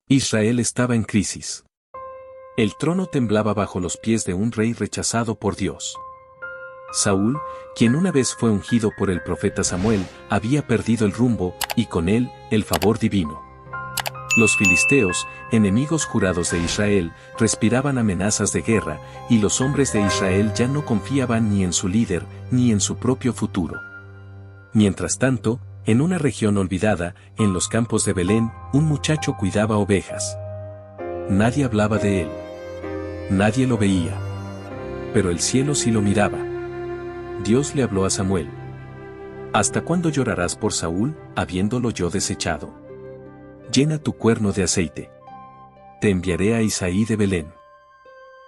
Israel estaba en crisis. El trono temblaba bajo los pies de un rey rechazado por Dios. Saúl, quien una vez fue ungido por el profeta Samuel, había perdido el rumbo, y con él, el favor divino. Los filisteos, enemigos jurados de Israel, respiraban amenazas de guerra, y los hombres de Israel ya no confiaban ni en su líder, ni en su propio futuro. Mientras tanto, en una región olvidada, en los campos de Belén, un muchacho cuidaba ovejas. Nadie hablaba de él. Nadie lo veía. Pero el cielo sí lo miraba. Dios le habló a Samuel. ¿Hasta cuándo llorarás por Saúl, habiéndolo yo desechado? Llena tu cuerno de aceite. Te enviaré a Isaí de Belén.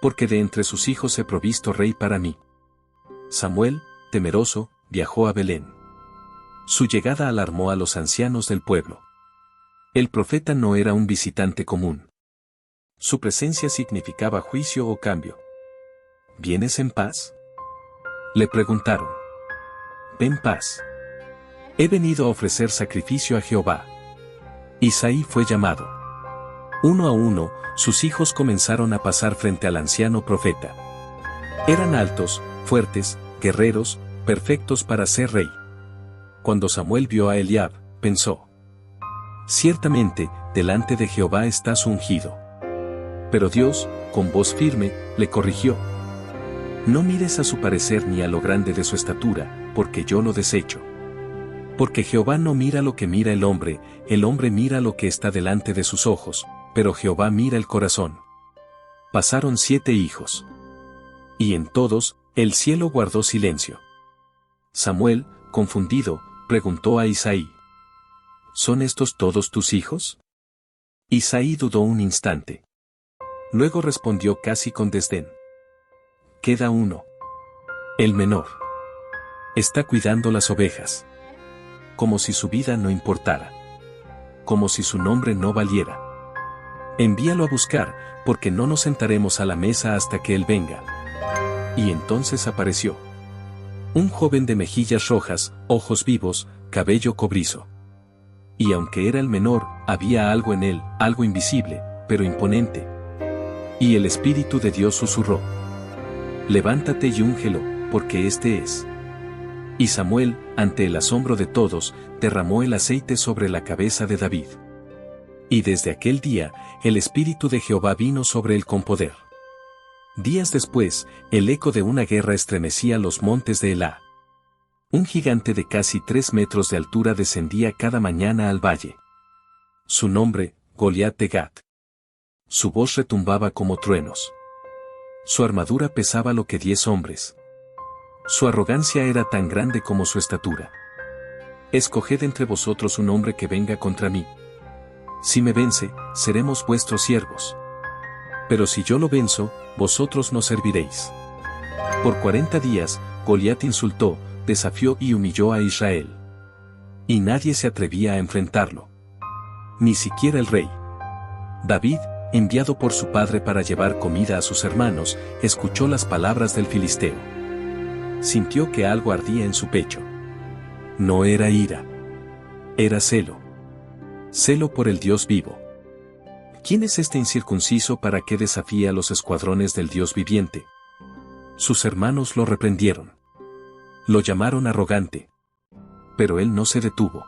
Porque de entre sus hijos he provisto rey para mí. Samuel, temeroso, viajó a Belén. Su llegada alarmó a los ancianos del pueblo. El profeta no era un visitante común. Su presencia significaba juicio o cambio. ¿Vienes en paz?, le preguntaron. Ven paz. He venido a ofrecer sacrificio a Jehová. Isaí fue llamado. Uno a uno, sus hijos comenzaron a pasar frente al anciano profeta. Eran altos, fuertes, guerreros, perfectos para ser rey. Cuando Samuel vio a Eliab, pensó: ciertamente, delante de Jehová está su ungido. Pero Dios, con voz firme, le corrigió: no mires a su parecer ni a lo grande de su estatura, porque yo lo desecho. Porque Jehová no mira lo que mira el hombre mira lo que está delante de sus ojos, pero Jehová mira el corazón. Pasaron 7 hijos. Y en todos, el cielo guardó silencio. Samuel, confundido, preguntó a Isaí: ¿son estos todos tus hijos? Isaí dudó un instante. Luego respondió casi con desdén: queda uno. El menor. Está cuidando las ovejas. Como si su vida no importara. Como si su nombre no valiera. Envíalo a buscar, porque no nos sentaremos a la mesa hasta que él venga. Y entonces apareció. Un joven de mejillas rojas, ojos vivos, cabello cobrizo. Y aunque era el menor, había algo en él, algo invisible, pero imponente. Y el Espíritu de Dios susurró: levántate y úngelo, porque este es. Y Samuel, ante el asombro de todos, derramó el aceite sobre la cabeza de David. Y desde aquel día, el Espíritu de Jehová vino sobre él con poder. Días después, el eco de una guerra estremecía los montes de Elá. Un gigante de casi 3 metros de altura descendía cada mañana al valle. Su nombre, Goliat de Gat. Su voz retumbaba como truenos. Su armadura pesaba lo que 10 hombres. Su arrogancia era tan grande como su estatura. Escoged entre vosotros un hombre que venga contra mí. Si me vence, seremos vuestros siervos. Pero si yo lo venzo, vosotros no serviréis. Por 40 días, Goliat insultó, desafió y humilló a Israel. Y nadie se atrevía a enfrentarlo. Ni siquiera el rey. David, enviado por su padre para llevar comida a sus hermanos, escuchó las palabras del filisteo. Sintió que algo ardía en su pecho. No era ira. Era celo. Celo por el Dios vivo. ¿Quién es este incircunciso para que desafíe a los escuadrones del Dios viviente? Sus hermanos lo reprendieron. Lo llamaron arrogante. Pero él no se detuvo.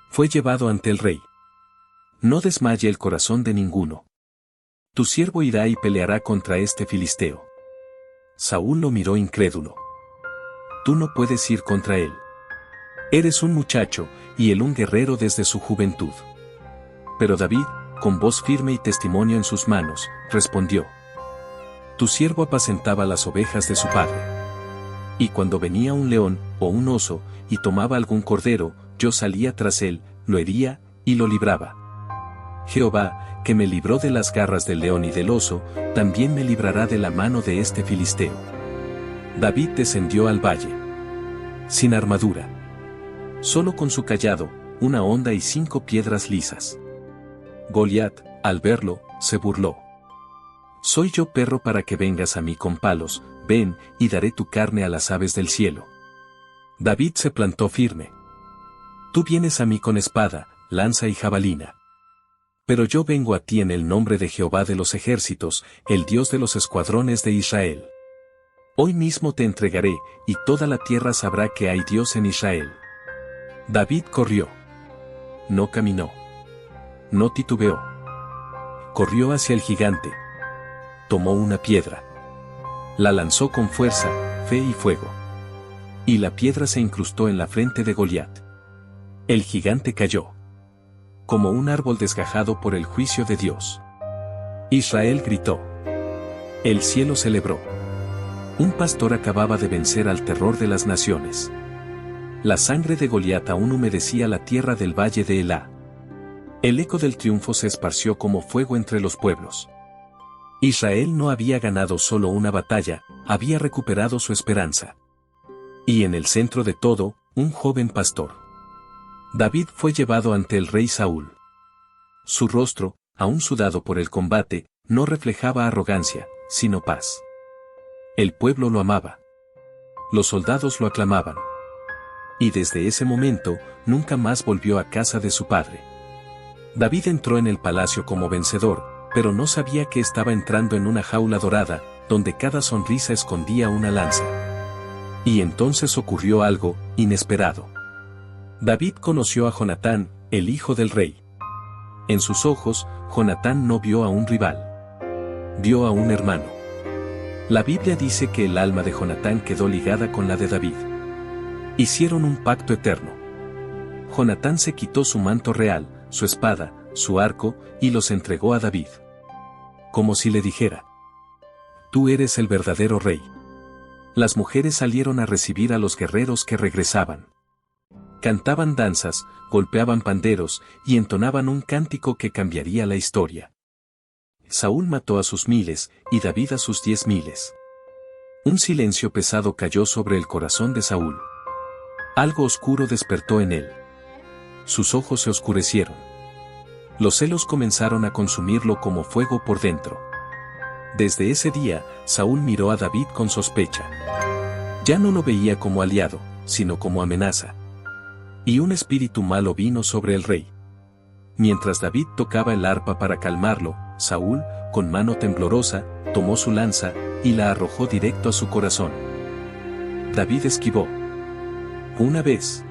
Fue llevado ante el rey. No desmaye el corazón de ninguno. Tu siervo irá y peleará contra este filisteo. Saúl lo miró incrédulo. Tú no puedes ir contra él. Eres un muchacho, y él un guerrero desde su juventud. Pero David, con voz firme y testimonio en sus manos, respondió: tu siervo apacentaba las ovejas de su padre. Y cuando venía un león, o un oso, y tomaba algún cordero, yo salía tras él, lo hería, y lo libraba. Jehová, que me libró de las garras del león y del oso, también me librará de la mano de este filisteo. David descendió al valle. Sin armadura. Solo con su cayado, una honda y 5 piedras lisas. Goliat, al verlo, se burló. ¿Soy yo perro para que vengas a mí con palos? Ven, y daré tu carne a las aves del cielo. David se plantó firme. Tú vienes a mí con espada, lanza y jabalina. Pero yo vengo a ti en el nombre de Jehová de los ejércitos, el Dios de los escuadrones de Israel. Hoy mismo te entregaré, y toda la tierra sabrá que hay Dios en Israel. David corrió. No caminó. No titubeó. Corrió hacia el gigante. Tomó una piedra. La lanzó con fuerza, fe y fuego. Y la piedra se incrustó en la frente de Goliat. El gigante cayó. Como un árbol desgajado por el juicio de Dios. Israel gritó. El cielo celebró. Un pastor acababa de vencer al terror de las naciones. La sangre de Goliat aún humedecía la tierra del valle de Elá. El eco del triunfo se esparció como fuego entre los pueblos. Israel no había ganado solo una batalla, había recuperado su esperanza. Y en el centro de todo, un joven pastor. David fue llevado ante el rey Saúl. Su rostro, aún sudado por el combate, no reflejaba arrogancia, sino paz. El pueblo lo amaba. Los soldados lo aclamaban. Y desde ese momento, nunca más volvió a casa de su padre. David entró en el palacio como vencedor, pero no sabía que estaba entrando en una jaula dorada, donde cada sonrisa escondía una lanza. Y entonces ocurrió algo inesperado. David conoció a Jonatán, el hijo del rey. En sus ojos, Jonatán no vio a un rival. Vio a un hermano. La Biblia dice que el alma de Jonatán quedó ligada con la de David. Hicieron un pacto eterno. Jonatán se quitó su manto real, su espada, su arco, y los entregó a David. Como si le dijera: tú eres el verdadero rey. Las mujeres salieron a recibir a los guerreros que regresaban. Cantaban danzas, golpeaban panderos, y entonaban un cántico que cambiaría la historia. Saúl mató a sus 1000 y David a sus 10.000. Un silencio pesado cayó sobre el corazón de Saúl. Algo oscuro despertó en él. Sus ojos se oscurecieron. Los celos comenzaron a consumirlo como fuego por dentro. Desde ese día, Saúl miró a David con sospecha. Ya no lo veía como aliado, sino como amenaza. Y un espíritu malo vino sobre el rey. Mientras David tocaba el arpa para calmarlo, Saúl, con mano temblorosa, tomó su lanza y la arrojó directo a su corazón. David esquivó. Una vez.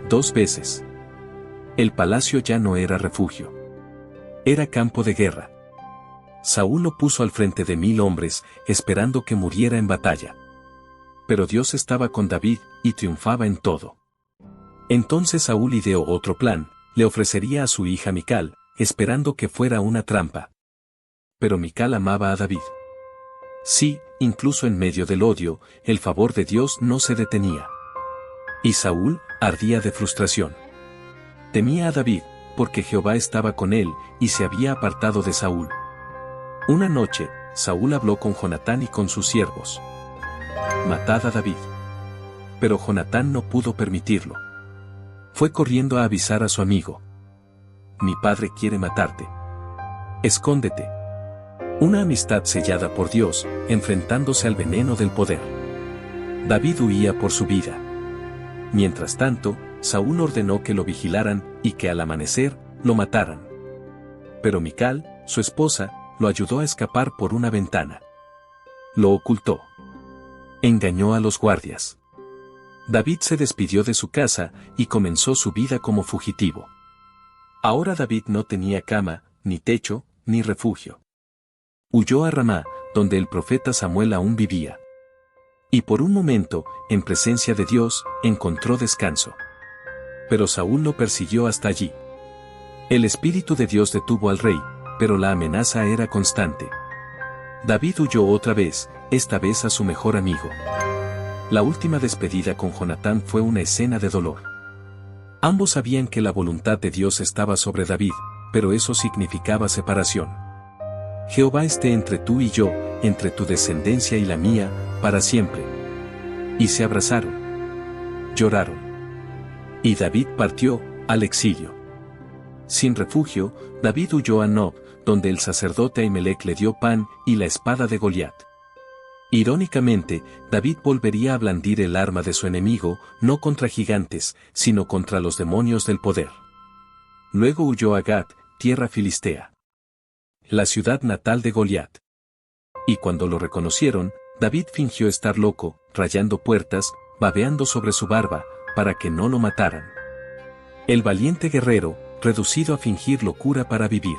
2 veces. El palacio ya no era refugio. Era campo de guerra. Saúl lo puso al frente de 1000 hombres, esperando que muriera en batalla. Pero Dios estaba con David, y triunfaba en todo. Entonces Saúl ideó otro plan, le ofrecería a su hija Mical, esperando que fuera una trampa. Pero Mical amaba a David. Sí, incluso en medio del odio, el favor de Dios no se detenía. Y Saúl ardía de frustración. Temía a David, porque Jehová estaba con él, y se había apartado de Saúl. Una noche, Saúl habló con Jonatán y con sus siervos. Matad a David. Pero Jonatán no pudo permitirlo. Fue corriendo a avisar a su amigo. Mi padre quiere matarte. Escóndete. Una amistad sellada por Dios, enfrentándose al veneno del poder. David huía por su vida. Mientras tanto, Saúl ordenó que lo vigilaran, y que al amanecer, lo mataran. Pero Mical, su esposa, lo ayudó a escapar por una ventana. Lo ocultó. Engañó a los guardias. David se despidió de su casa, y comenzó su vida como fugitivo. Ahora David no tenía cama, ni techo, ni refugio. Huyó a Ramá, donde el profeta Samuel aún vivía. Y por un momento, en presencia de Dios, encontró descanso. Pero Saúl lo persiguió hasta allí. El Espíritu de Dios detuvo al rey, pero la amenaza era constante. David huyó otra vez, esta vez a su mejor amigo. La última despedida con Jonatán fue una escena de dolor. Ambos sabían que la voluntad de Dios estaba sobre David, pero eso significaba separación. Jehová esté entre tú y yo, entre tu descendencia y la mía, para siempre. Y se abrazaron. Lloraron. Y David partió al exilio. Sin refugio, David huyó a Nob, donde el sacerdote Ahimelech le dio pan y la espada de Goliat. Irónicamente, David volvería a blandir el arma de su enemigo, no contra gigantes, sino contra los demonios del poder. Luego huyó a Gat, tierra filistea. La ciudad natal de Goliat. Y cuando lo reconocieron, David fingió estar loco, rayando puertas, babeando sobre su barba, para que no lo mataran. El valiente guerrero, reducido a fingir locura para vivir.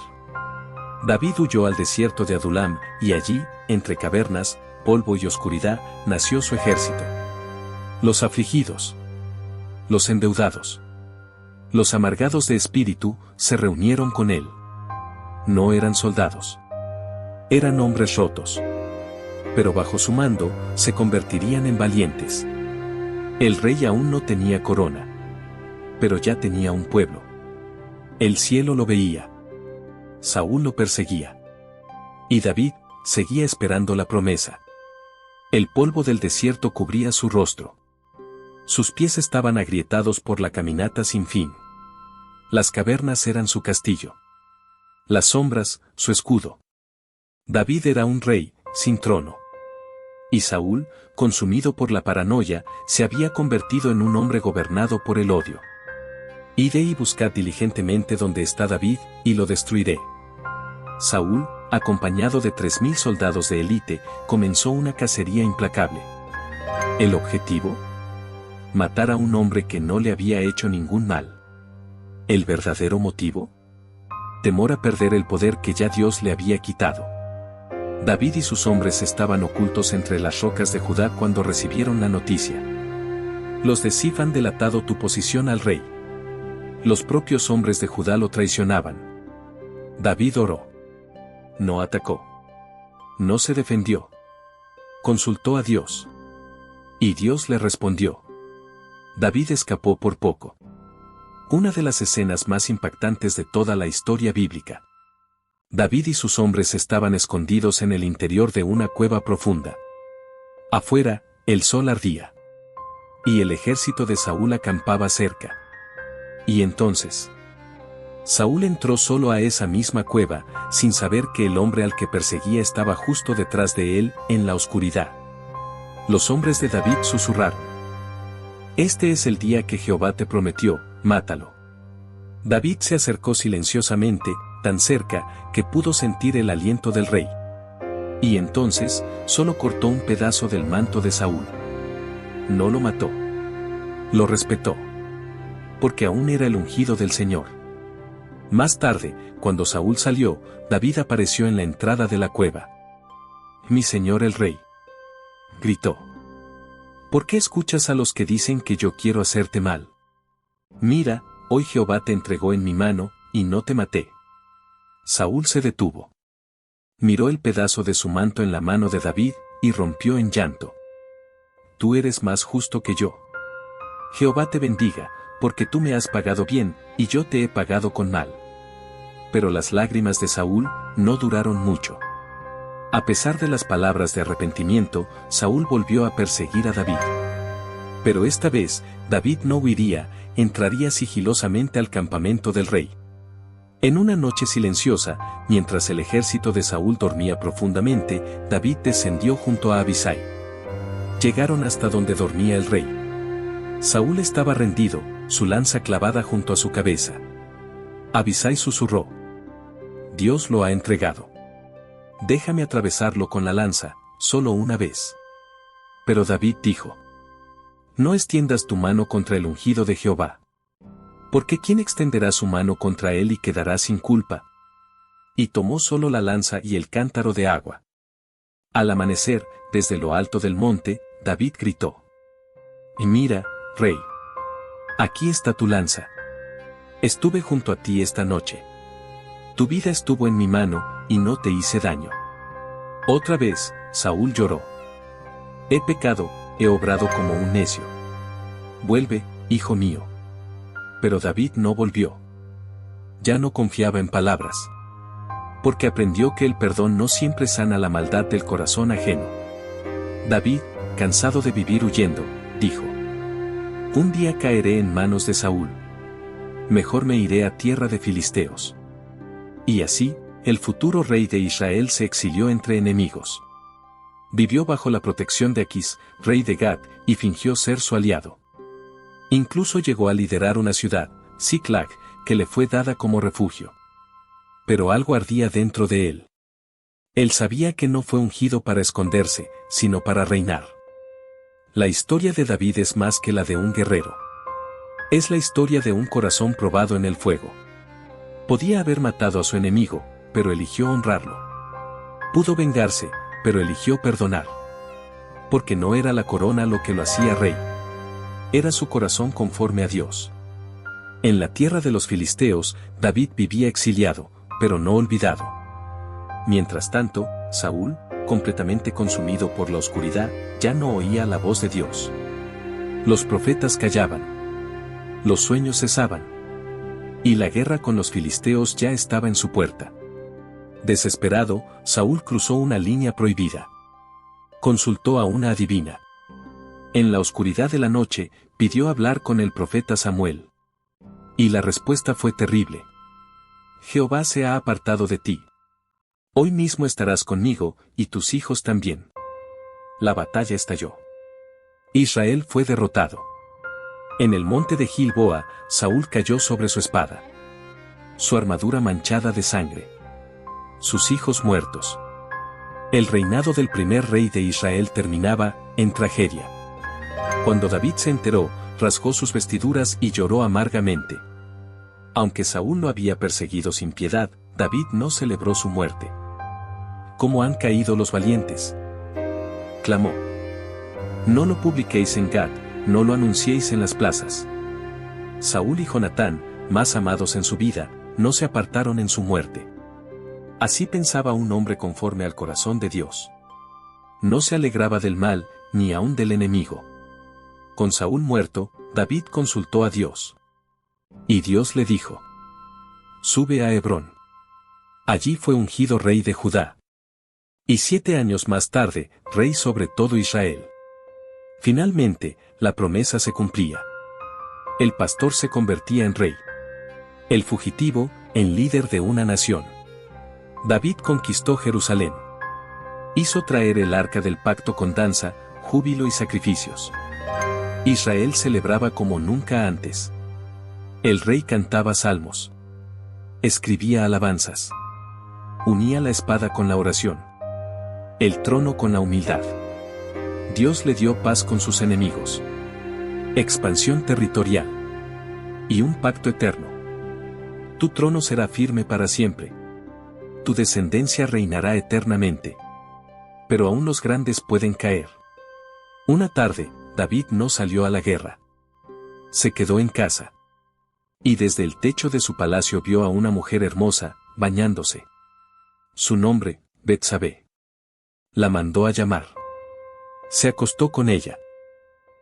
David huyó al desierto de Adulam, y allí, entre cavernas, polvo y oscuridad, nació su ejército. Los afligidos. Los endeudados. Los amargados de espíritu, se reunieron con él. No eran soldados. Eran hombres rotos. Pero bajo su mando, se convertirían en valientes. El rey aún no tenía corona. Pero ya tenía un pueblo. El cielo lo veía. Saúl lo perseguía. Y David, seguía esperando la promesa. El polvo del desierto cubría su rostro. Sus pies estaban agrietados por la caminata sin fin. Las cavernas eran su castillo. Las sombras, su escudo. David era un rey, sin trono. Y Saúl, consumido por la paranoia, se había convertido en un hombre gobernado por el odio. Id y buscad diligentemente donde está David, y lo destruiré. Saúl, acompañado de 3000 soldados de élite, comenzó una cacería implacable. ¿El objetivo? Matar a un hombre que no le había hecho ningún mal. ¿El verdadero motivo? Temor a perder el poder que ya Dios le había quitado. David y sus hombres estaban ocultos entre las rocas de Judá cuando recibieron la noticia. Los de Sif han delatado tu posición al rey. Los propios hombres de Judá lo traicionaban. David oró. No atacó. No se defendió. Consultó a Dios. Y Dios le respondió. David escapó por poco. Una de las escenas más impactantes de toda la historia bíblica. David y sus hombres estaban escondidos en el interior de una cueva profunda. Afuera, el sol ardía. Y el ejército de Saúl acampaba cerca. Y entonces, Saúl entró solo a esa misma cueva, sin saber que el hombre al que perseguía estaba justo detrás de él, en la oscuridad. Los hombres de David susurraron. Este es el día que Jehová te prometió, mátalo. David se acercó silenciosamente, tan cerca, que pudo sentir el aliento del rey. Y entonces, solo cortó un pedazo del manto de Saúl. No lo mató. Lo respetó. Porque aún era el ungido del Señor. Más tarde, cuando Saúl salió, David apareció en la entrada de la cueva. «Mi señor el rey», gritó. «¿Por qué escuchas a los que dicen que yo quiero hacerte mal? Mira, hoy Jehová te entregó en mi mano, y no te maté». Saúl se detuvo. Miró el pedazo de su manto en la mano de David, y rompió en llanto. «Tú eres más justo que yo. Jehová te bendiga, porque tú me has pagado bien, y yo te he pagado con mal». Pero las lágrimas de Saúl no duraron mucho. A pesar de las palabras de arrepentimiento, Saúl volvió a perseguir a David. Pero esta vez, David no huiría, entraría sigilosamente al campamento del rey. En una noche silenciosa, mientras el ejército de Saúl dormía profundamente, David descendió junto a Abisai. Llegaron hasta donde dormía el rey. Saúl estaba rendido, su lanza clavada junto a su cabeza. Abisai susurró. «Dios lo ha entregado. Déjame atravesarlo con la lanza, solo una vez». Pero David dijo. «No extiendas tu mano contra el ungido de Jehová. Porque ¿quién extenderá su mano contra él y quedará sin culpa?». Y tomó solo la lanza y el cántaro de agua. Al amanecer, desde lo alto del monte, David gritó. «Y mira, rey. Aquí está tu lanza. Estuve junto a ti esta noche. Tu vida estuvo en mi mano, y no te hice daño». Otra vez, Saúl lloró. «He pecado, he obrado como un necio. Vuelve, hijo mío». Pero David no volvió. Ya no confiaba en palabras. Porque aprendió que el perdón no siempre sana la maldad del corazón ajeno. David, cansado de vivir huyendo, dijo. «Un día caeré en manos de Saúl. Mejor me iré a tierra de filisteos». Y así, el futuro rey de Israel se exilió entre enemigos. Vivió bajo la protección de Aquís, rey de Gat, y fingió ser su aliado. Incluso llegó a liderar una ciudad, Ziklag, que le fue dada como refugio. pero algo ardía dentro de él. Él sabía que no fue ungido para esconderse, sino para reinar. La historia de David es más que la de un guerrero. Es la historia de un corazón probado en el fuego. Podía haber matado a su enemigo, pero eligió honrarlo. Pudo vengarse, pero eligió perdonar. Porque no era la corona lo que lo hacía rey. Era su corazón conforme a Dios. En la tierra de los filisteos, David vivía exiliado, pero no olvidado. Mientras tanto, Saúl, completamente consumido por la oscuridad, ya no oía la voz de Dios. Los profetas callaban. Los sueños cesaban. Y la guerra con los filisteos ya estaba en su puerta. Desesperado, Saúl cruzó una línea prohibida. Consultó a una adivina. En la oscuridad de la noche, pidió hablar con el profeta Samuel. Y la respuesta fue terrible. Jehová se ha apartado de ti. Hoy mismo estarás conmigo, y tus hijos también. La batalla estalló. Israel fue derrotado. En el monte de Gilboa, Saúl cayó sobre su espada. Su armadura manchada de sangre. Sus hijos muertos. El reinado del primer rey de Israel terminaba en tragedia. Cuando David se enteró, rasgó sus vestiduras y lloró amargamente. Aunque Saúl lo había perseguido sin piedad, David no celebró su muerte. ¿Cómo han caído los valientes?, clamó. No lo publiquéis en Gad, no lo anunciéis en las plazas. Saúl y Jonatán, más amados en su vida, no se apartaron en su muerte. Así pensaba un hombre conforme al corazón de Dios. No se alegraba del mal, ni aun del enemigo. Con Saúl muerto, David consultó a Dios. Y Dios le dijo: sube a Hebrón. Allí fue ungido rey de Judá. Y 7 años más tarde, rey sobre todo Israel. Finalmente, la promesa se cumplía. El pastor se convertía en rey. El fugitivo, en líder de una nación. David conquistó Jerusalén. Hizo traer el arca del pacto con danza, júbilo y sacrificios. Israel celebraba como nunca antes. El rey cantaba salmos. Escribía alabanzas. Unía la espada con la oración. El trono con la humildad. Dios le dio paz con sus enemigos. Expansión territorial. Y un pacto eterno. Tu trono será firme para siempre. Tu descendencia reinará eternamente. Pero aún los grandes pueden caer. Una tarde, David no salió a la guerra. Se quedó en casa. Y desde el techo de su palacio vio a una mujer hermosa, bañándose. Su nombre, Betsabé. La mandó a llamar. Se acostó con ella.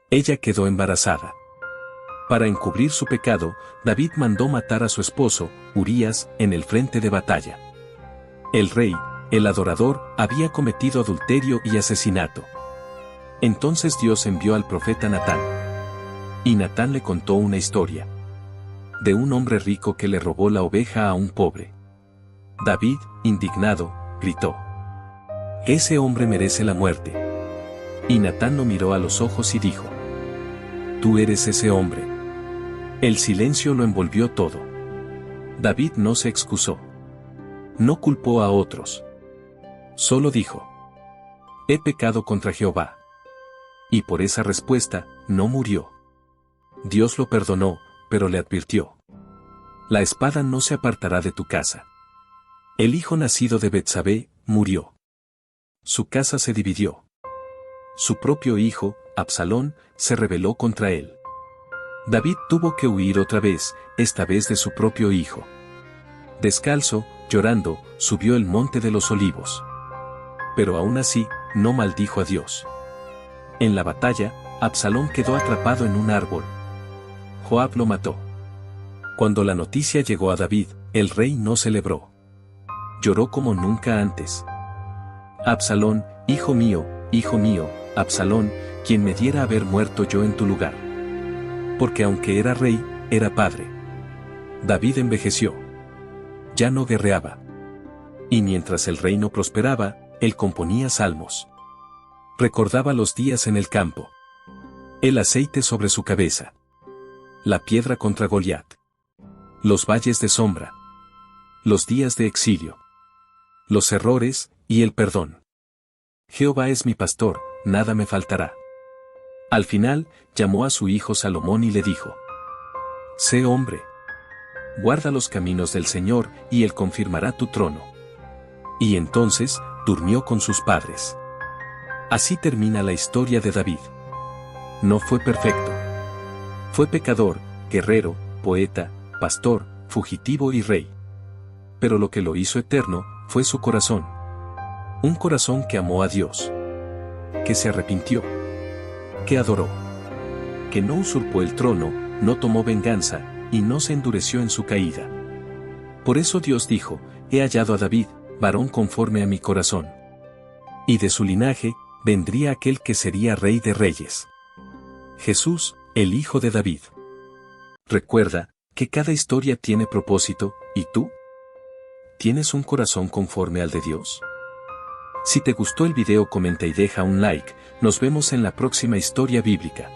Ella quedó embarazada. Para encubrir su pecado, David mandó matar a su esposo, Urías, en el frente de batalla. El rey, el adorador, había cometido adulterio y asesinato. Entonces Dios envió al profeta Natán. Y Natán le contó una historia. De un hombre rico que le robó la oveja a un pobre. David, indignado, gritó: ese hombre merece la muerte. Y Natán lo miró a los ojos y dijo: tú eres ese hombre. El silencio lo envolvió todo. David no se excusó. No culpó a otros. Solo dijo: he pecado contra Jehová. Y por esa respuesta, no murió. Dios lo perdonó, pero le advirtió: la espada no se apartará de tu casa. El hijo nacido de Betsabé, murió. Su casa se dividió. Su propio hijo, Absalón, se rebeló contra él. David tuvo que huir otra vez, esta vez de su propio hijo. Descalzo, llorando, subió el monte de los olivos. Pero aún así, no maldijo a Dios. En la batalla, Absalón quedó atrapado en un árbol. Joab lo mató. Cuando la noticia llegó a David, el rey no celebró. Lloró como nunca antes. Absalón, hijo mío, Absalón, quien me diera haber muerto yo en tu lugar. Porque aunque era rey, era padre. David envejeció. Ya no guerreaba. Y mientras el reino prosperaba, él componía salmos. Recordaba los días en el campo. El aceite sobre su cabeza. La piedra contra Goliat. Los valles de sombra. los días de exilio, los errores y el perdón. Jehová es mi pastor, nada me faltará. Al final, llamó a su hijo Salomón y le dijo: sé hombre. Guarda los caminos del Señor, y Él confirmará tu trono. Y entonces, durmió con sus padres. Así termina la historia de David. No fue perfecto. Fue pecador, guerrero, poeta, pastor, fugitivo y rey. Pero lo que lo hizo eterno, fue su corazón. Un corazón que amó a Dios. Que se arrepintió. Que adoró. Que no usurpó el trono, no tomó venganza, y no se endureció en su caída. Por eso Dios dijo: he hallado a David, varón conforme a mi corazón. Y de su linaje, vendría aquel que sería Rey de Reyes. Jesús, el Hijo de David. Recuerda que cada historia tiene propósito, ¿y tú? ¿Tienes un corazón conforme al de Dios? Si te gustó el video, comenta y deja un like. Nos vemos en la próxima historia bíblica.